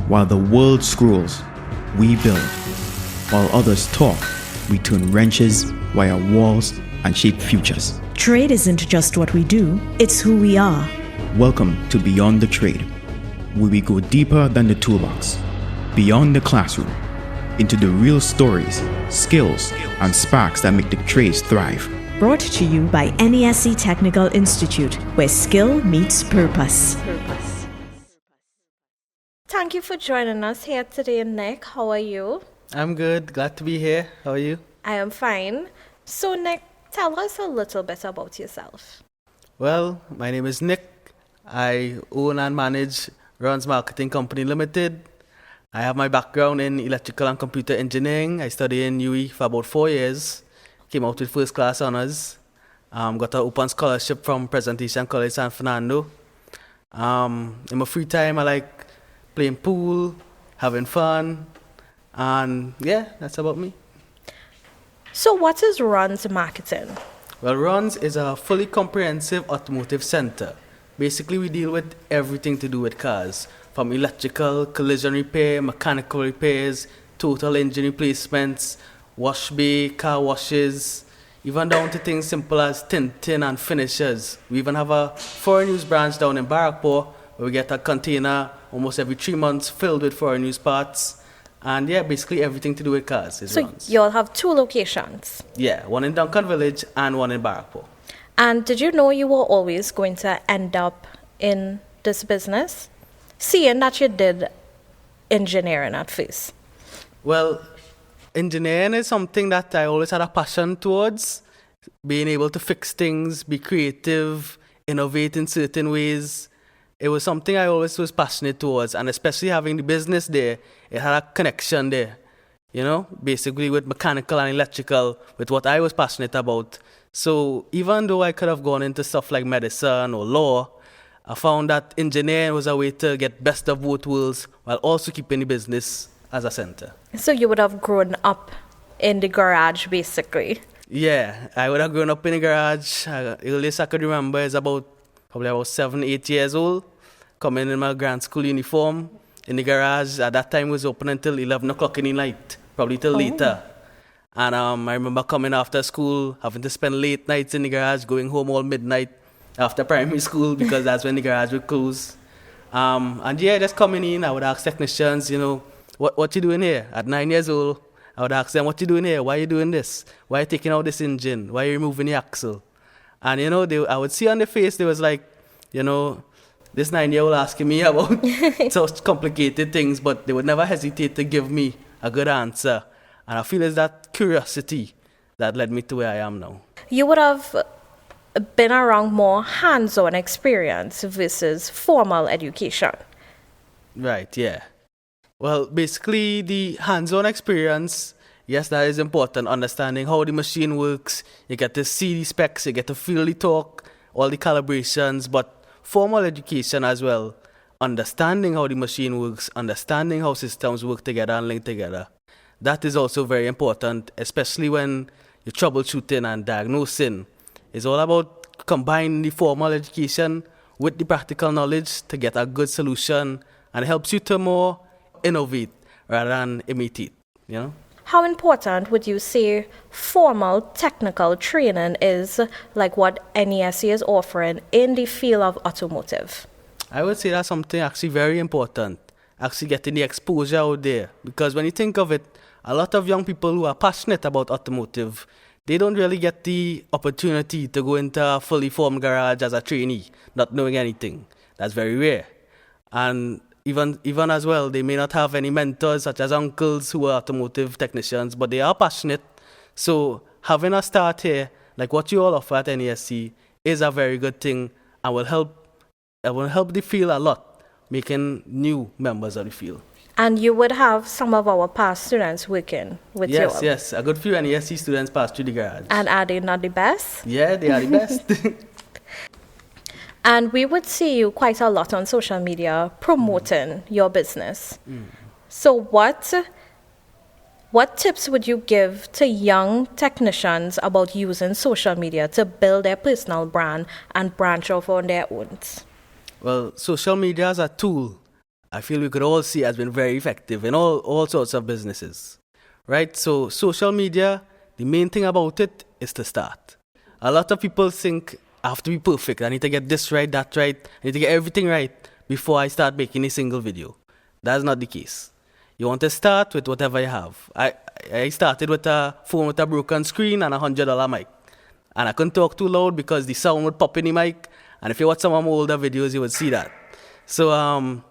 While the world scrolls, we build. While others talk, we turn wrenches, wire walls, and shape futures. Trade isn't just what we do, it's who we are. Welcome to Beyond the Trade, where we go deeper than the toolbox, beyond the classroom, into the real stories, skills, and sparks that make the trades thrive. Brought to you by NESC Technical Institute, where skill meets purpose. Thank you for joining us here today, Nick. How are you? I'm good. Glad to be here. How are you? I am fine. So, Nick, tell us a little bit about yourself. Well, my name is Nick. I own and manage Runs Marketing Company Limited. I have my background in electrical and computer engineering. I studied in UE for about 4 years. Came out with first class honors. Got an open scholarship from Presentation College San Fernando. In my free time, I like playing pool, having fun, and yeah, that's about me. So what is Runs Marketing? Well, Runs is a fully comprehensive automotive center. Basically, we deal with everything to do with cars, from electrical, collision repair, mechanical repairs, total engine replacements, wash bay, car washes, even down to things simple as tinting and finishes. We even have a foreign use branch down in Barrackpore where we get a container almost every 3 months filled with foreign use parts. And yeah, basically everything to do with cars is Runs. So you'll have 2 locations? Yeah, one in Duncan Village and one in Barrackpore. And did you know you were always going to end up in this business? Seeing that you did engineering at first. Well, engineering is something that I always had a passion towards. Being able to fix things, be creative, innovate in certain ways. It was something I always was passionate towards, and especially having the business there, it had a connection there, you know, basically with mechanical and electrical, with what I was passionate about. So even though I could have gone into stuff like medicine or law, I found that engineering was a way to get best of both worlds while also keeping the business as a center. So you would have grown up in the garage, basically? Yeah, I would have grown up in the garage. The earliest I could remember is probably about 7, 8 years old, coming in my grand school uniform in the garage. At that time, it was open until 11 o'clock in the night, probably till later. And I remember coming after school, having to spend late nights in the garage, going home all midnight after primary school because that's when the garage would close. And yeah, just coming in, I would ask technicians, you know, what you doing here? At 9 years old, I would ask them, what you doing here? Why are you doing this? Why are you taking out this engine? Why are you removing the axle? And, you know, I would see on their face, they was like, you know, this 9-year-old asking me about such complicated things, but they would never hesitate to give me a good answer. And I feel it's that curiosity that led me to where I am now. You would have been around more hands-on experience versus formal education. Right, yeah. Well, basically, the hands-on experience, yes, that is important. Understanding how the machine works. You get to see the specs, you get to feel the torque, all the calibrations, but formal education as well. Understanding how the machine works, understanding how systems work together and link together. That is also very important, especially when you're troubleshooting and diagnosing. It's all about combining the formal education with the practical knowledge to get a good solution, and it helps you to more innovate rather than imitate, you know? How important would you say formal technical training is, like what NESC is offering in the field of automotive? I would say that's something actually very important, actually getting the exposure out there. Because when you think of it, a lot of young people who are passionate about automotive, they don't really get the opportunity to go into a fully formed garage as a trainee, not knowing anything. That's very rare. And even as well, they may not have any mentors such as uncles who are automotive technicians, but they are passionate. So having a start here, like what you all offer at NESC, is a very good thing and will help the field a lot, making new members of the field. And you would have some of our past students working with you. Yes. A good few NESC students pass through the garage. And are they not the best? Yeah, they are the best. And we would see you quite a lot on social media promoting your business. So what tips would you give to young technicians about using social media to build their personal brand and branch off on their own? Well, social media is a tool. I feel we could all see has been very effective in all sorts of businesses, right? So social media, the main thing about it is to start. A lot of people think I have to be perfect. I need to get this right, that right. I need to get everything right before I start making a single video. That's not the case. You want to start with whatever you have. I started with a phone with a broken screen and $100 mic. And I couldn't talk too loud because the sound would pop in the mic. And if you watch some of my older videos, you would see that. So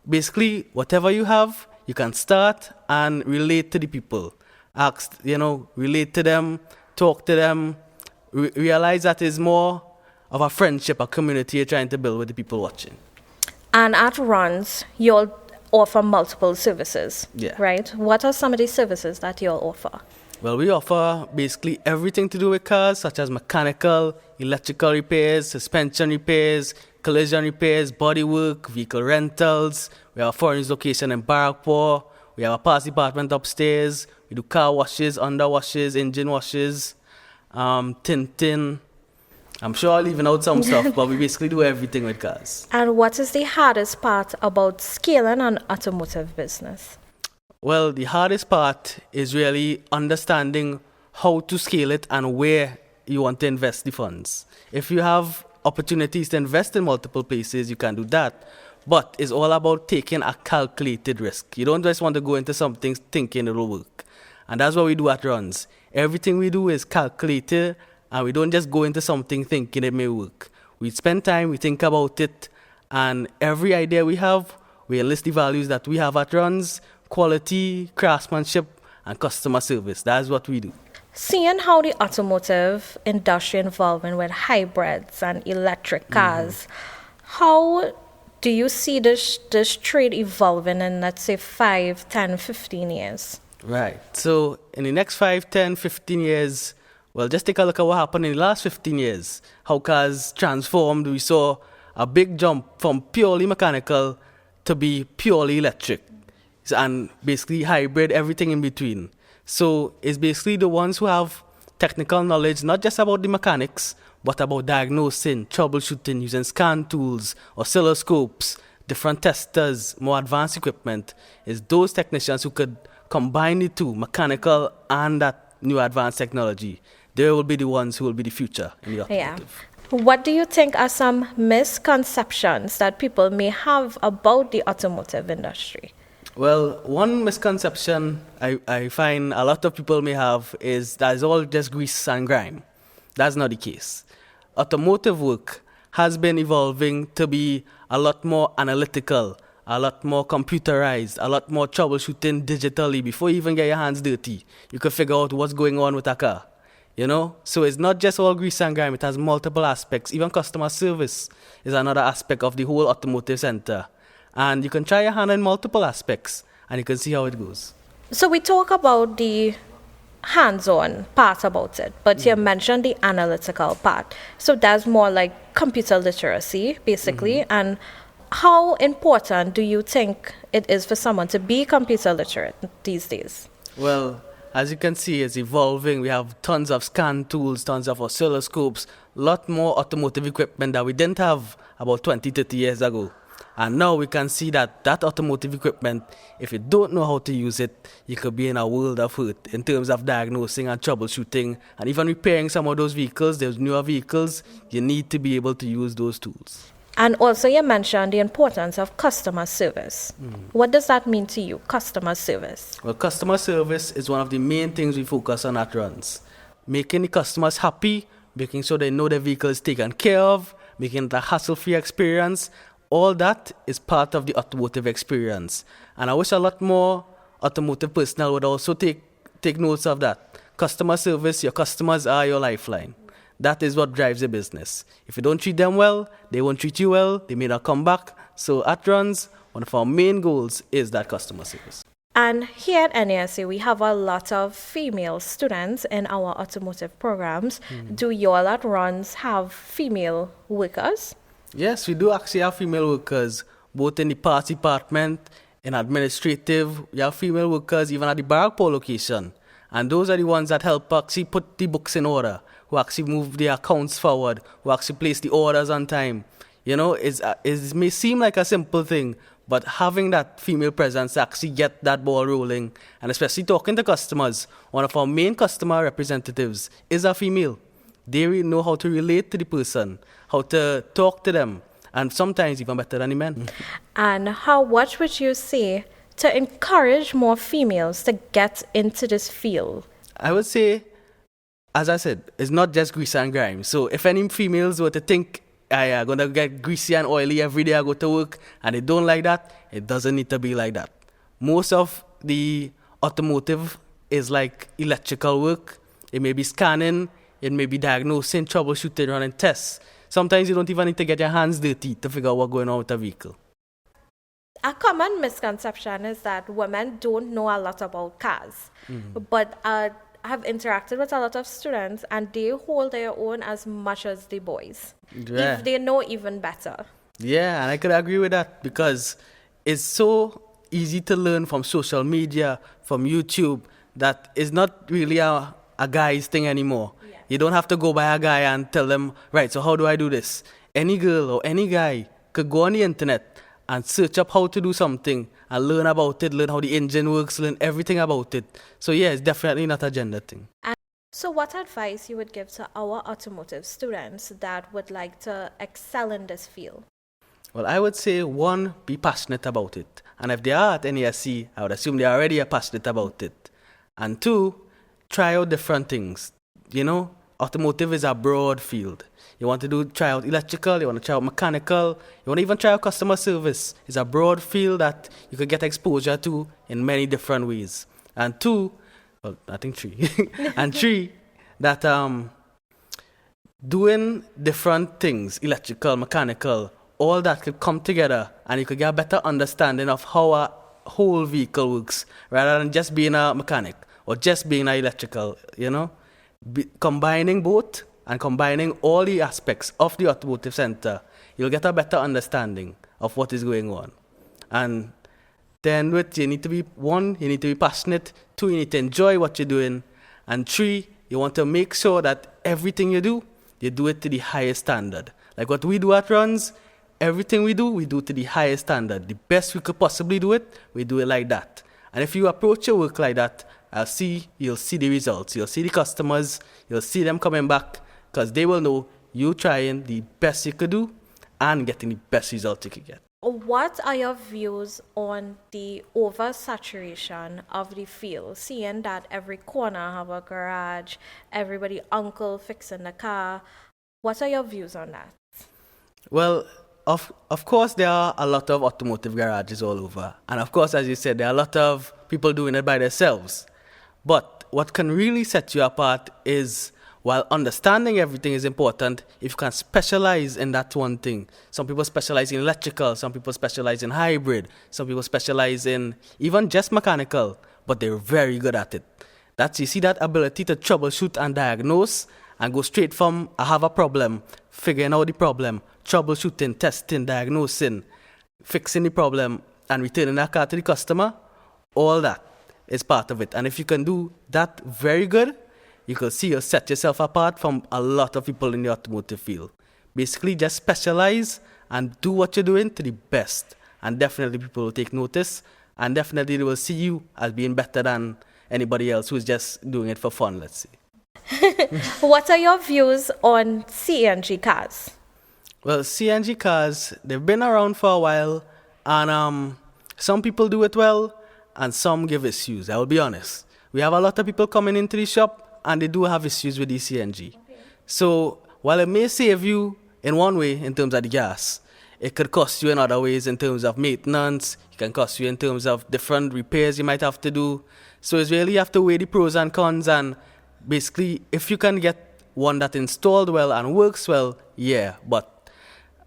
basically, whatever you have, you can start and relate to the people. Relate to them, talk to them, realize that it's more of a friendship, a community you're trying to build with the people watching. And at Runs, you'll offer multiple services, right? What are some of the services that you'll offer? Well, we offer basically everything to do with cars, such as mechanical, electrical repairs, suspension repairs, collision repairs, bodywork, vehicle rentals. We have a foreign location in Barrackpore. We have a parts department upstairs. We do car washes, under washes, engine washes, tinting. I'm sure I'm leaving out some stuff, but we basically do everything with cars. And what is the hardest part about scaling an automotive business? Well, the hardest part is really understanding how to scale it and where you want to invest the funds. If you have opportunities to invest in multiple places, you can do that. But it's all about taking a calculated risk. You don't just want to go into something thinking it will work. And that's what we do at Runs. Everything we do is calculated, and we don't just go into something thinking it may work. We spend time, we think about it, and every idea we have, we enlist the values that we have at Runs: quality, craftsmanship, and customer service. That's what we do. Seeing how the automotive industry involving with hybrids and electric cars, how do you see this trade evolving in, let's say, 5, 10, 15 years? Right. So in the next 5, 10, 15 years, well, just take a look at what happened in the last 15 years. How cars transformed. We saw a big jump from purely mechanical to be purely electric. And basically hybrid, everything in between. So it's basically the ones who have technical knowledge, not just about the mechanics, but about diagnosing, troubleshooting, using scan tools, oscilloscopes, different testers, more advanced equipment. It's those technicians who could combine the two, mechanical and that new advanced technology. They will be the ones who will be the future in the automotive. Yeah. What do you think are some misconceptions that people may have about the automotive industry? Well, one misconception I find a lot of people may have is that it's all just grease and grime. That's not the case. Automotive work has been evolving to be a lot more analytical, a lot more computerized, a lot more troubleshooting digitally. Before you even get your hands dirty, you can figure out what's going on with a car. So it's not just all grease and grime. It has multiple aspects. Even customer service is another aspect of the whole automotive center. And you can try your hand in multiple aspects, and you can see how it goes. So we talk about the hands-on part about it, but you mentioned the analytical part. So that's more like computer literacy, basically. And how important do you think it is for someone to be computer literate these days? Well, as you can see, it's evolving. We have tons of scan tools, tons of oscilloscopes, a lot more automotive equipment that we didn't have about 20, 30 years ago. And now we can see that automotive equipment, if you don't know how to use it, you could be in a world of hurt in terms of diagnosing and troubleshooting and even repairing some of those vehicles. Those newer vehicles, you need to be able to use those tools. And also you mentioned the importance of customer service. What does that mean to you, customer service? Well, customer service is one of the main things we focus on at Runs. Making the customers happy, making sure they know their vehicle is taken care of, making it a hassle-free experience. All that is part of the automotive experience. And I wish a lot more automotive personnel would also take notes of that. Customer service, your customers are your lifeline. That is what drives a business. If you don't treat them well, they won't treat you well, they may not come back. So at Runs, one of our main goals is that customer service. And here at NESC, we have a lot of female students in our automotive programs. Do you all at Runs have female workers? Yes, we do actually have female workers, both in the parts department, in administrative. We have female workers even at the Barrackpore location. And those are the ones that help actually put the books in order, who actually move the accounts forward, who actually place the orders on time. It may seem like a simple thing, But having that female presence to actually get that ball rolling, and especially talking to customers, one of our main customer representatives is a female. They really know how to relate to the person, how to talk to them, and sometimes even better than the men. And what would you say to encourage more females to get into this field? I would say, as I said, it's not just grease and grime. So if any females were to think, I'm going to get greasy and oily every day I go to work, and they don't like that, it doesn't need to be like that. Most of the automotive is like electrical work. It may be scanning, it may be diagnosing, troubleshooting, running tests. Sometimes you don't even need to get your hands dirty to figure out what's going on with a vehicle. A common misconception is that women don't know a lot about cars. But I have interacted with a lot of students, and they hold their own as much as the boys. Yeah. If they know even better. Yeah, and I could agree with that because it's so easy to learn from social media, from YouTube, that it's not really a guy's thing anymore. Yeah. You don't have to go by a guy and tell them, right, so how do I do this? Any girl or any guy could go on the internet and search up how to do something and learn about it, learn how the engine works, learn everything about it. So yeah, it's definitely not a gender thing. So what advice you would give to our automotive students that would like to excel in this field? Well, I would say, one, be passionate about it. And if they are at NESC, I would assume they already are passionate about it. And two, try out different things. You know, automotive is a broad field. You want to try out electrical, you want to try out mechanical, you want to even try out customer service. It's a broad field that you could get exposure to in many different ways. And two, well, I think three. And three, that doing different things, electrical, mechanical, all that could come together and you could get a better understanding of how a whole vehicle works rather than just being a mechanic or just being an electrical, you know. Combining both and combining all the aspects of the automotive center, you'll get a better understanding of what is going on. And then you need to be, one, you need to be passionate, two, you need to enjoy what you're doing, and three, you want to make sure that everything you do it to the highest standard. Like what we do at Runs, everything we do to the highest standard. The best we could possibly do it, we do it like that. And if you approach your work like that, you'll see the results. You'll see the customers, you'll see them coming back, because they will know you trying the best you could do and getting the best result you could get. What are your views on the oversaturation of the field, seeing that every corner have a garage, everybody uncle fixing the car? What are your views on that? Well, of course, there are a lot of automotive garages all over. And of course, as you said, there are a lot of people doing it by themselves. But what can really set you apart is, while understanding everything is important, if you can specialize in that one thing. Some people specialize in electrical, some people specialize in hybrid, some people specialize in even just mechanical, but they're very good at it. You see that ability to troubleshoot and diagnose and go straight from, I have a problem, figuring out the problem, troubleshooting, testing, diagnosing, fixing the problem, and returning that car to the customer. All that is part of it. And if you can do that very good, you can see you set yourself apart from a lot of people in the automotive field. Basically, just specialize and do what you're doing to the best. And definitely people will take notice. And definitely they will see you as being better than anybody else who's just doing it for fun, let's say. What are your views on CNG cars? Well, CNG cars, they've been around for a while. And some people do it well and some give issues, I will be honest. We have a lot of people coming into the shop and they do have issues with the CNG. Okay. So while it may save you in one way in terms of the gas, it could cost you in other ways in terms of maintenance. It can cost you in terms of different repairs you might have to do. So it's really you have to weigh the pros and cons, and basically if you can get one that installed well and works well, yeah. But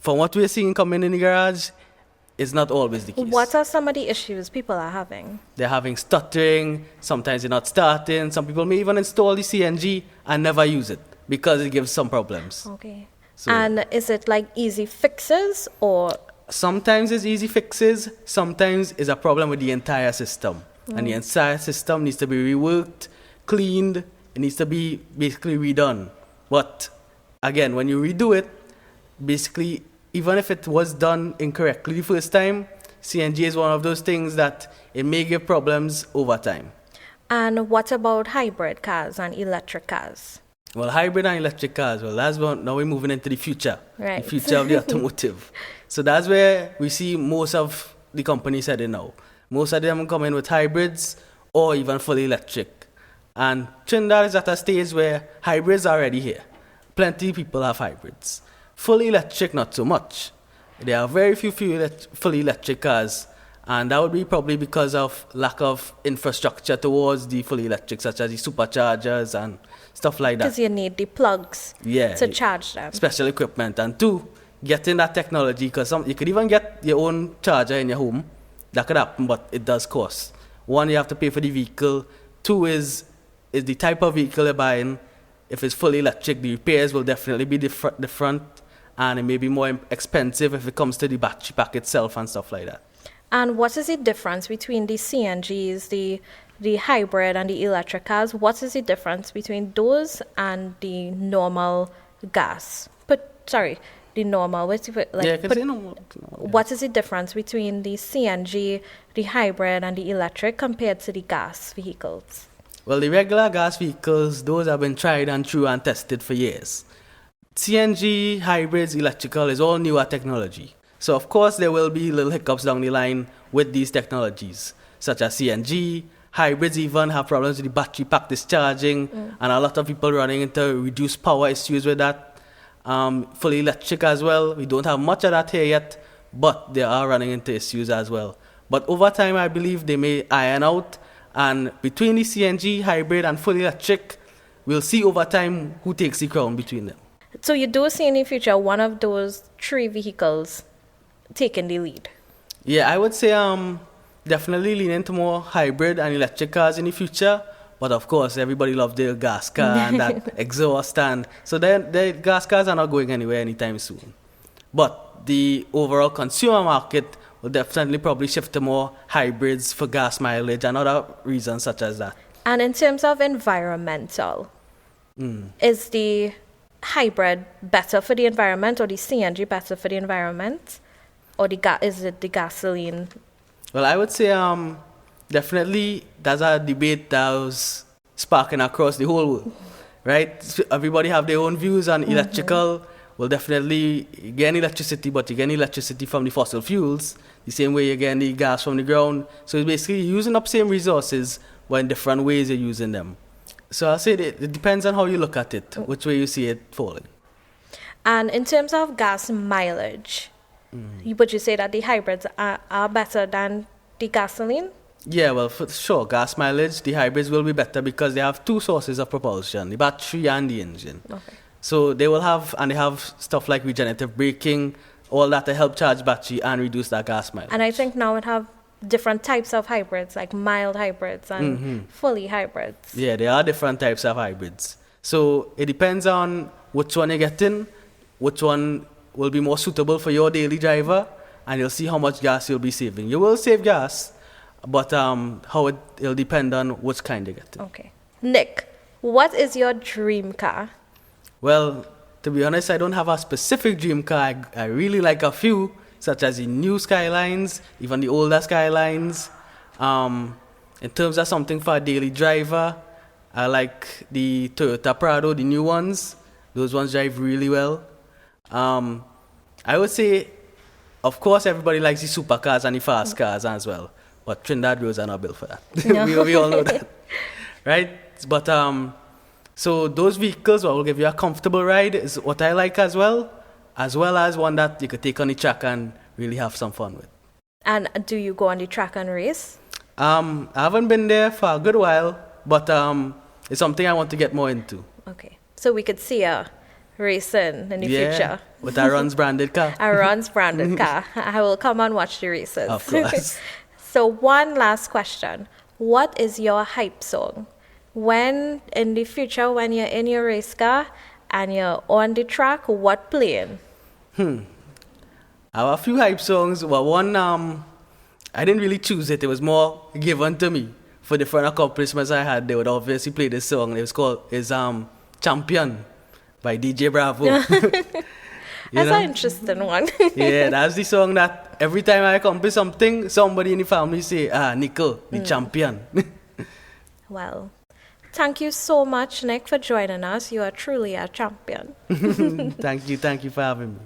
from what we're seeing coming in the garage, it's not always the case. What are some of the issues people are having? They're having stuttering, sometimes they're not starting. Some people may even install the CNG and never use it because it gives some problems. Okay. So, and is it like easy fixes or? Sometimes it's easy fixes, sometimes it's a problem with the entire system. And the entire system needs to be reworked, cleaned, it needs to be basically redone. But again, when you redo it, basically, even if it was done incorrectly the first time, CNG is one of those things that it may give problems over time. And what about hybrid cars and electric cars? Well, hybrid and electric cars, well, that's one. Now we're moving into the future. Right. The future of the automotive. So that's where we see most of the companies heading now. Most of them come in with hybrids or even fully electric. And Trinidad is at a stage where hybrids are already here. Plenty of people have hybrids. Fully electric, not so much. There are very few fully electric cars. And that would be probably because of lack of infrastructure towards the fully electric, such as the superchargers and stuff like that. Because you need the plugs to charge them. Special equipment. And two, getting that technology, because you could even get your own charger in your home. That could happen, but it does cost. One, you have to pay for the vehicle. Two is the type of vehicle you're buying. If it's fully electric, the repairs will definitely be different, and it may be more expensive if it comes to the battery pack itself and stuff like that. And what is the difference between the CNGs, the hybrid and the electric cars? What is the difference between those and the normal gas? The normal. What is the difference between the CNG, the hybrid and the electric compared to the gas vehicles? Well, the regular gas vehicles, those have been tried and true and tested for years. CNG, hybrids, electrical is all newer technology. So, of course, there will be little hiccups down the line with these technologies, such as CNG. Hybrids even have problems with the battery pack discharging, and a lot of people running into reduced power issues with that. Fully electric as well. We don't have much of that here yet, but they are running into issues as well. But over time, I believe they may iron out, and between the CNG, hybrid, and fully electric, we'll see over time who takes the crown between them. So you do see in the future one of those three vehicles taking the lead? Yeah, I would say definitely lean into more hybrid and electric cars in the future. But of course, everybody loves their gas car and that exhaust. And so the gas cars are not going anywhere anytime soon. But the overall consumer market will definitely probably shift to more hybrids for gas mileage and other reasons such as that. And in terms of environmental, is the hybrid better for the environment or the CNG better for the environment? Or is it the gasoline? Well, I would say definitely that's a debate that was sparking across the whole world, right? So everybody have their own views on electrical. Well, definitely get electricity, but you get electricity from the fossil fuels, the same way you get the gas from the ground. So it's basically using up same resources, but in different ways you're using them. So I say it depends on how you look at it, which way you see it falling. And in terms of gas mileage, would you say that the hybrids are better than the gasoline? Yeah, well, for sure, gas mileage, the hybrids will be better because they have two sources of propulsion, the battery and the engine. Okay. So they have stuff like regenerative braking, all that to help charge battery and reduce that gas mileage. And I think now it have different types of hybrids, like mild hybrids and fully hybrids. Yeah, there are different types of hybrids. So it depends on which one you're getting, which one will be more suitable for your daily driver, and you'll see how much gas you'll be saving. You will save gas, but it'll depend on which kind you get. Okay. Nick, what is your dream car? Well, to be honest, I don't have a specific dream car. I really like a few, such as the new Skylines, even the older Skylines. In terms of something for a daily driver, I like the Toyota Prado, the new ones. Those ones drive really well. I would say, of course, everybody likes the supercars and the fast cars as well. But Trinidad roads are not built for that. No. we all know that. Right? But so those vehicles will give you a comfortable ride is what I like as well as one that you could take on the track and really have some fun with. And do you go on the track and race? I haven't been there for a good while, but it's something I want to get more into. Okay. So we could see a racing in the future. With a Runs branded car. A Runs branded car. I will come and watch the races. Of course. So one last question. What is your hype song? When in the future, when you're in your race car and you're on the track, what playing? I have a few hype songs. Well, one, I didn't really choose it. It was more given to me. For different accomplishments I had, they would obviously play this song. It was called Champion by DJ Bravo. That's know? an interesting one. Yeah, that's the song that every time I accomplish something, somebody in the family say, Nico, the champion. Well, thank you so much, Nick, for joining us. You are truly a champion. Thank you for having me.